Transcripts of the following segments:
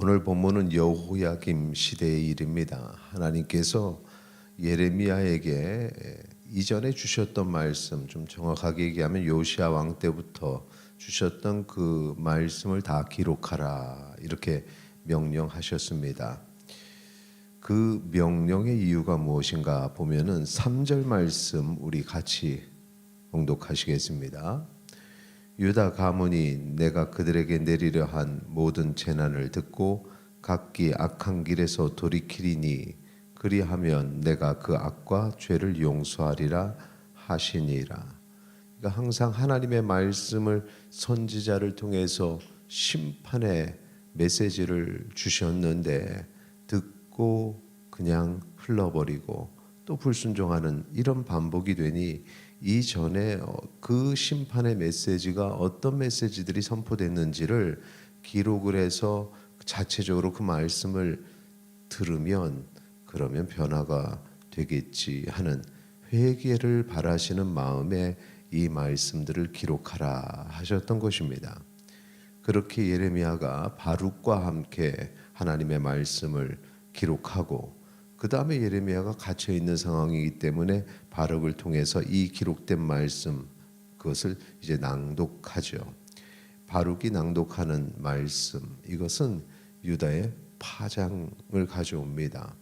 오늘 본문은 여호야김 시대의 일입니다. 하나님께서 예레미야에게 이전에 주셨던 말씀, 좀 정확하게 얘기하면 요시야 왕 때부터 주셨던 그 말씀을 다 기록하라 이렇게 명령하셨습니다. 그 명령의 이유가 무엇인가 보면은 3절 말씀 우리 같이 봉독하시겠습니다. 유다 가문이 내가 그들에게 내리려 한 모든 재난을 듣고 각기 악한 길에서 돌이키리니 그리하면 내가 그 악과 죄를 용서하리라 하시니라. 그러니까 항상 하나님의 말씀을 선지자를 통해서 심판의 메시지를 주셨는데 듣고 그냥 흘러버리고 또 불순종하는 이런 반복이 되니 이전에 그 심판의 메시지가 어떤 메시지들이 선포됐는지를 기록을 해서 자체적으로 그 말씀을 들으면 그러면 변화가 되겠지 하는 회개를 바라시는 마음에 이 말씀들을 기록하라 하셨던 것입니다. 그렇게 예레미야가 바룩과 함께 하나님의 말씀을 기록하고 그 다음에 예레미야가 갇혀 있는 상황이기 때문에 바룩을 통해서 이 기록된 말씀 그것을 이제 낭독하죠. 바룩이 낭독하는 말씀 이것은 유다의 파장을 가져옵니다.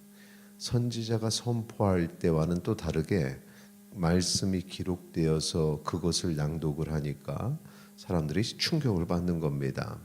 선지자가 선포할 때와는 또 다르게 말씀이 기록되어서 그것을 낭독을 하니까 사람들이 충격을 받는 겁니다.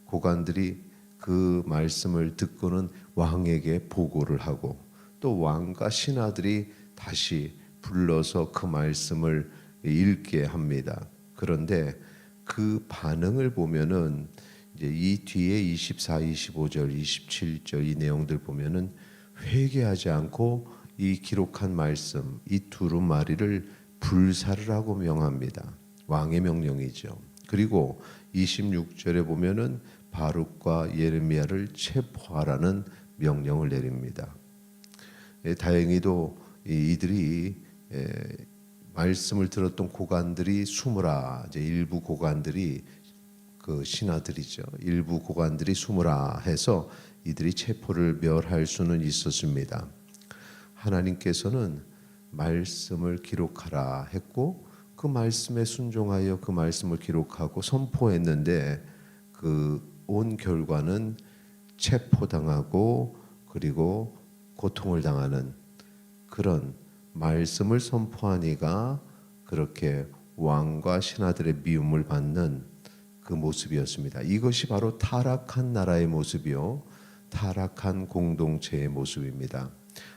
고관들이 그 말씀을 듣고는 왕에게 보고를 하고 또 왕과 신하들이 다시 불러서 그 말씀을 읽게 합니다. 그런데 그 반응을 보면은 이제 이 뒤에 24, 25절, 27절 이 내용들 보면은 회개하지 않고 이 기록한 말씀 이 두루마리를 불사를 하고 명합니다. 왕의 명령이죠. 그리고 26절에 보면은 바룩과 예레미야를 체포하라는 명령을 내립니다. 다행히도 이들이 말씀을 들었던 고관들이 숨으라. 이제 일부 고관들이 그 신하들이죠. 일부 고관들이 숨으라 해서 이들이 체포를 멸할 수는 있었습니다. 하나님께서는 말씀을 기록하라 했고 그 말씀에 순종하여 그 말씀을 기록하고 선포했는데 그 온 결과는 체포당하고 그리고 고통을 당하는 그런 말씀을 선포하니가 그렇게 왕과 신하들의 미움을 받는 그 모습이었습니다. 이것이 바로 타락한 나라의 모습이요 타락한 공동체의 모습입니다.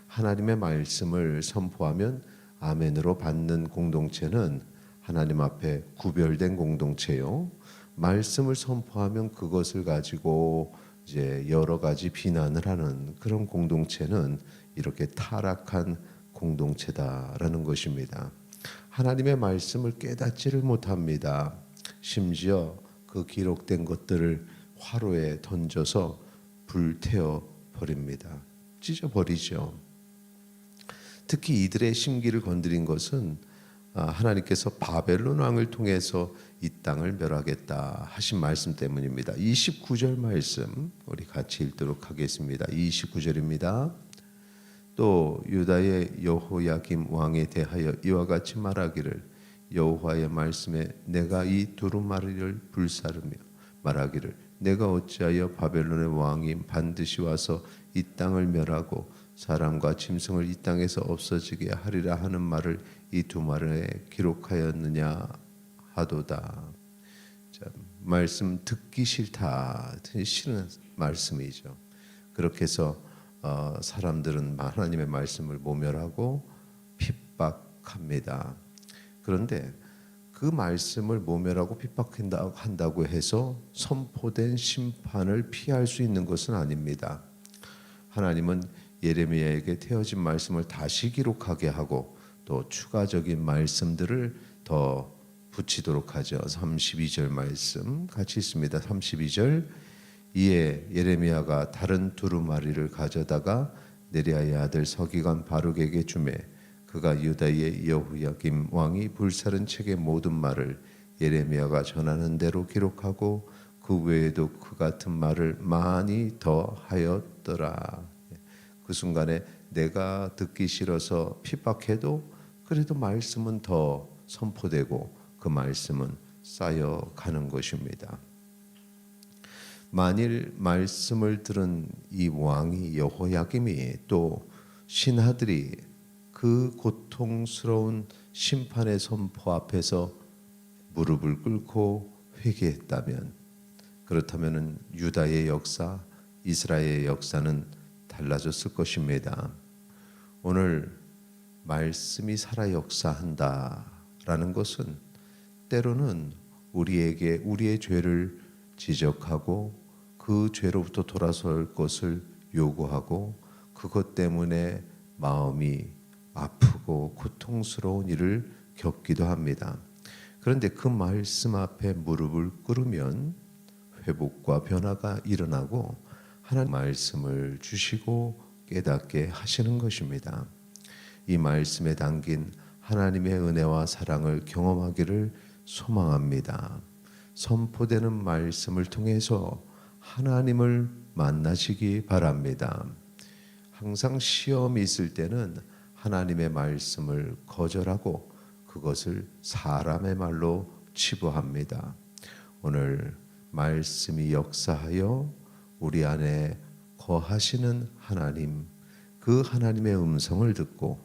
하나님의 말씀을 선포하면 아멘으로 받는 공동체는 하나님 앞에 구별된 공동체요. 말씀을 선포하면 그것을 가지고 이제 여러 가지 비난을 하는 그런 공동체는 이렇게 타락한 공동체다라는 것입니다. 하나님의 말씀을 깨닫지를 못합니다. 심지어 그 기록된 것들을 화로에 던져서 불태워 버립니다. 찢어 버리죠. 특히 이들의 심기를 건드린 것은 하나님께서 바벨론 왕을 통해서 이 땅을 멸하겠다 하신 말씀 때문입니다. 29절 말씀 우리 같이 읽도록 하겠습니다. 29절입니다. 또 유다의 여호야김 왕에 대하여 이와 같이 말하기를 여호와의 말씀에 내가 이 두루마리를 불사르며 말하기를 내가 어찌하여 바벨론의 왕이 반드시 와서 이 땅을 멸하고 사람과 짐승을 이 땅에서 없어지게 하리라 하는 말을 이 두 말에 기록하였느냐 하도다. 자, 말씀 듣기 싫다. 싫은 말씀이죠. 그렇게 해서 사람들은 하나님의 말씀을 모멸하고 핍박합니다. 그런데 그 말씀을 모멸하고 핍박한다고 해서 선포된 심판을 피할 수 있는 것은 아닙니다. 하나님은 예레미야에게 태어진 말씀을 다시 기록하게 하고 또 추가적인 말씀들을 더 붙이도록 하죠. 32절 말씀 같이 있습니다. 32절 이에 예레미야가 다른 두루마리를 가져다가 네리야의 아들 서기관 바룩에게 주매 그가 유다의 여호야김 왕이 불사른 책의 모든 말을 예레미야가 전하는 대로 기록하고 그 외에도 그 같은 말을 많이 더 하였더라. 그 순간에 내가 듣기 싫어서 핍박해도 그래도 말씀은 더 선포되고 그 말씀은 쌓여가는 것입니다. 만일 말씀을 들은 이 왕이 여호야김이 또 신하들이 그 고통스러운 심판의 선포 앞에서 무릎을 꿇고 회개했다면, 그렇다면 유다의 역사, 이스라엘의 역사는 달라졌을 것입니다. 오늘 말씀이 살아 역사한다라는 것은 때로는 우리에게 우리의 죄를 지적하고 그 죄로부터 돌아설 것을 요구하고 그것 때문에 마음이 아프고 고통스러운 일을 겪기도 합니다. 그런데 그 말씀 앞에 무릎을 꿇으면 회복과 변화가 일어나고 하나님 말씀을 주시고 깨닫게 하시는 것입니다. 이 말씀에 담긴 하나님의 은혜와 사랑을 경험하기를 소망합니다. 선포되는 말씀을 통해서 하나님을 만나시기 바랍니다. 항상 시험이 있을 때는 하나님의 말씀을 거절하고 그것을 사람의 말로 치부합니다. 오늘 말씀이 역사하여 우리 안에 거하시는 하나님, 그 하나님의 음성을 듣고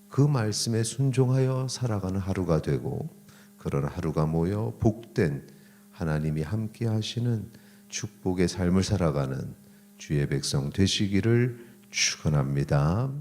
그 말씀에 순종하여 살아가는 하루가 되고, 그런 하루가 모여 복된 하나님이 함께 하시는 축복의 삶을 살아가는 주의 백성 되시기를 축원합니다.